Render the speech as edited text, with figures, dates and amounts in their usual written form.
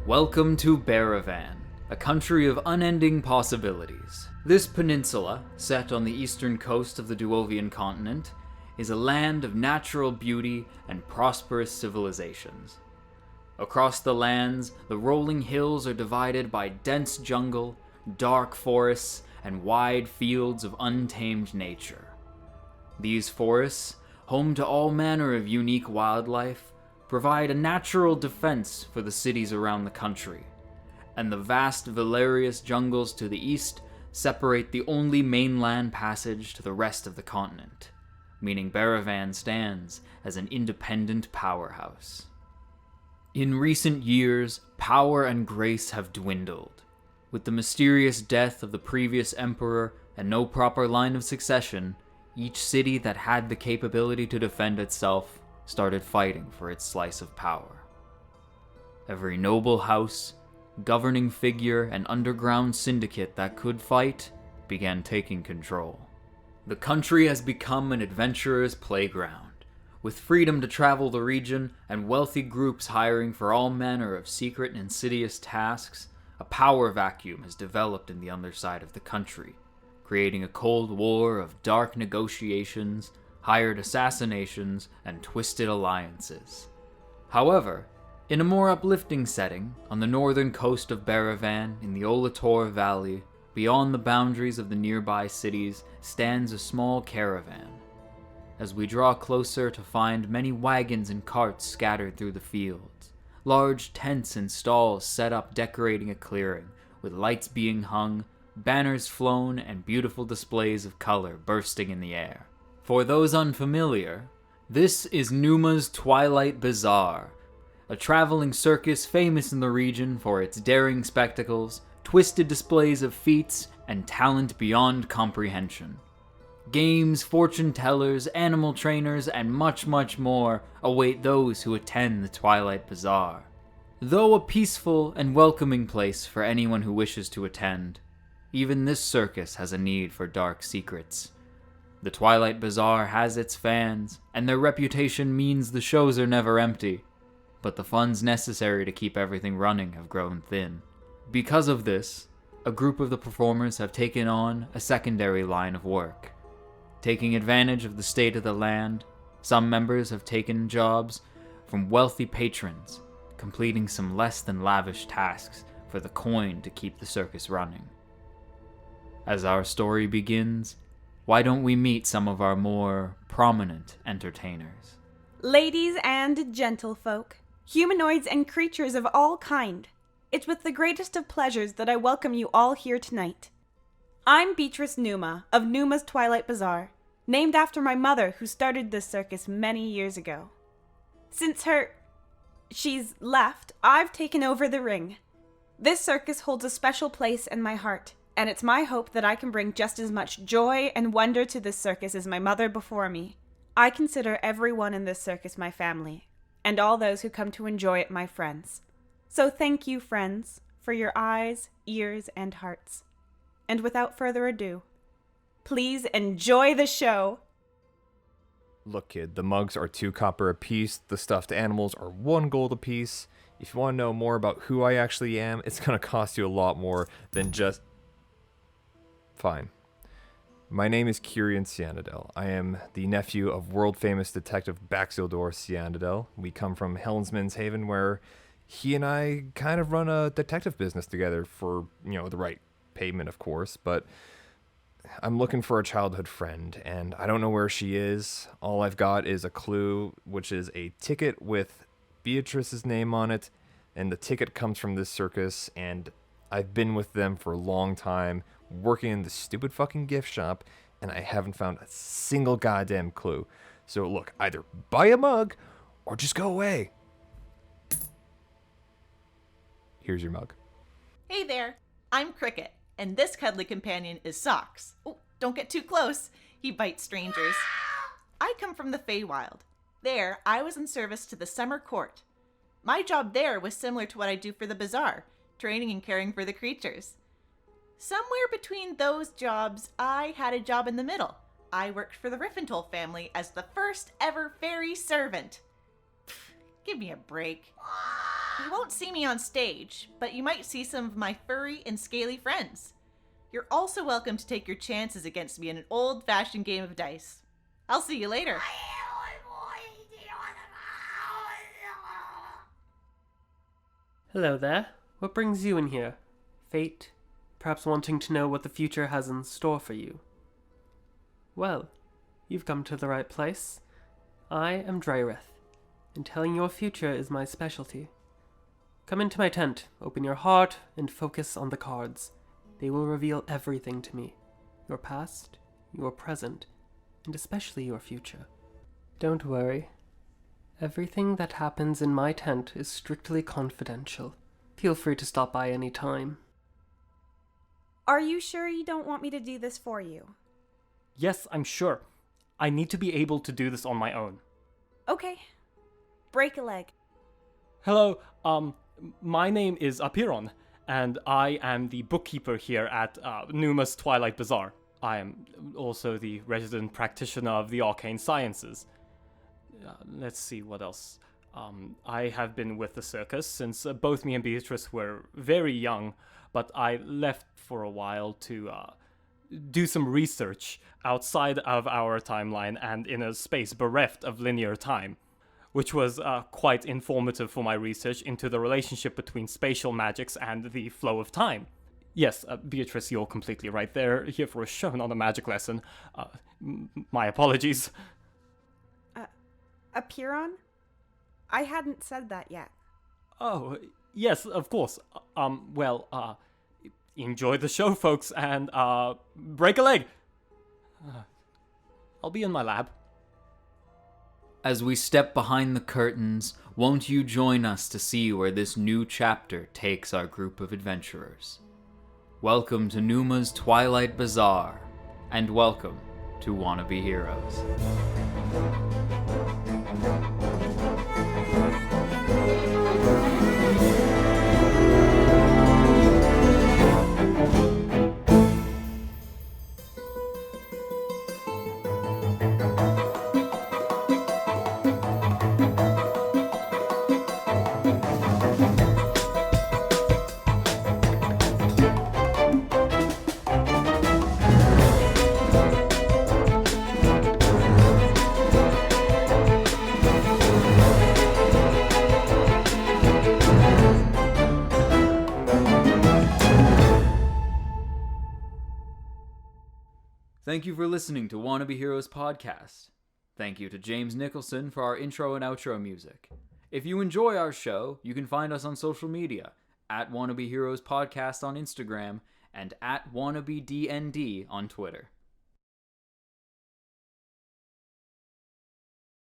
Welcome to Baravan, a country of unending possibilities. This peninsula, set on the eastern coast of the Duovian continent, is a land of natural beauty and prosperous civilizations. Across the lands, the rolling hills are divided by dense jungle, dark forests, and wide fields of untamed nature. These forests, home to all manner of unique wildlife, provide a natural defense for the cities around the country, and the vast Valerius jungles to the east separate the only mainland passage to the rest of the continent, meaning Baravan stands as an independent powerhouse. In recent years, power and grace have dwindled. With the mysterious death of the previous emperor and no proper line of succession, each city that had the capability to defend itself started fighting for its slice of power. Every noble house, governing figure, and underground syndicate that could fight began taking control. The country has become an adventurer's playground, with freedom to travel the region and wealthy groups hiring for all manner of secret and insidious tasks. A power vacuum has developed in the underside of the country, creating a cold war of dark negotiations, hired assassinations, and twisted alliances. However, in a more uplifting setting, on the northern coast of Baravan, in the Olator Valley, beyond the boundaries of the nearby cities, stands a small caravan. As we draw closer to find many wagons and carts scattered through the fields, large tents and stalls set up decorating a clearing, with lights being hung, banners flown, and beautiful displays of color bursting in the air. For those unfamiliar, this is Numa's Twilight Bazaar, a traveling circus famous in the region for its daring spectacles, twisted displays of feats, and talent beyond comprehension. Games, fortune tellers, animal trainers, and much, much more await those who attend the Twilight Bazaar. Though a peaceful and welcoming place for anyone who wishes to attend, even this circus has a need for dark secrets. The Twilight Bazaar has its fans, and their reputation means the shows are never empty, but the funds necessary to keep everything running have grown thin. Because of this, a group of the performers have taken on a secondary line of work. Taking advantage of the state of the land, some members have taken jobs from wealthy patrons, completing some less than lavish tasks for the coin to keep the circus running. As our story begins, why don't we meet some of our more prominent entertainers? Ladies and gentlefolk, humanoids and creatures of all kind, it's with the greatest of pleasures that I welcome you all here tonight. I'm Beatrice Numa of Numa's Twilight Bazaar, named after my mother who started this circus many years ago. Since she's left, I've taken over the ring. This circus holds a special place in my heart, and it's my hope that I can bring just as much joy and wonder to this circus as my mother before me. I consider everyone in this circus my family, and all those who come to enjoy it my friends. So thank you, friends, for your eyes, ears, and hearts. And without further ado, please enjoy the show. Look, kid, the mugs are 2 copper apiece, the stuffed animals are 1 gold apiece. If you want to know more about who I actually am, it's going to cost you a lot more than just... Fine. My name is Kyrian Cianadel. I am the nephew of world-famous detective Baxildor Cianadel. We come from Helensman's Haven, where he and I kind of run a detective business together for, the right payment, of course, but I'm looking for a childhood friend, and I don't know where she is. All I've got is a clue, which is a ticket with Beatrice's name on it, and the ticket comes from this circus, and I've been with them for a long time, working in this stupid fucking gift shop, and I haven't found a single goddamn clue. So look, either buy a mug, or just go away. Here's your mug. Hey there, I'm Cricket, and this cuddly companion is Socks. Oh, don't get too close. He bites strangers. I come from the Feywild. There, I was in service to the Summer Court. My job there was similar to what I do for the Bazaar, training and caring for the creatures. Somewhere between those jobs, I had a job in the middle. I worked for the Riffentoll family as the first ever fairy servant. Pfft, give me a break. You won't see me on stage, but you might see some of my furry and scaly friends. You're also welcome to take your chances against me in an old-fashioned game of dice. I'll see you later. Hello there. What brings you in here? Fate? Perhaps wanting to know what the future has in store for you? Well, you've come to the right place. I am Drayrith, and telling your future is my specialty. Come into my tent, open your heart, and focus on the cards. They will reveal everything to me. Your past, your present, and especially your future. Don't worry. Everything that happens in my tent is strictly confidential. Feel free to stop by any time. Are you sure you don't want me to do this for you? Yes, I'm sure. I need to be able to do this on my own. Okay. Break a leg. Hello, my name is Apiron, and I am the bookkeeper here at Numa's Twilight Bazaar. I am also the resident practitioner of the arcane sciences. Let's see, what else? I have been with the circus since both me and Beatrice were very young, but I left for a while to do some research outside of our timeline and in a space bereft of linear time, which was quite informative for my research into the relationship between spatial magics and the flow of time. Yes, Beatrice, you're completely right. They're here for a show, not a magic lesson. My apologies. Apiron? I hadn't said that yet. Oh, yes, of course. Enjoy the show, folks, and break a leg. I'll be in my lab. As we step behind the curtains, won't you join us to see where this new chapter takes our group of adventurers? Welcome to Numa's Twilight Bazaar, and welcome to Wannabe Heroes. Thank you for listening to Wannabe Heroes Podcast. Thank you to James Nicholson for our intro and outro music. If you enjoy our show, you can find us on social media, at Wannabe Heroes Podcast on Instagram, and at WannabeDND on Twitter.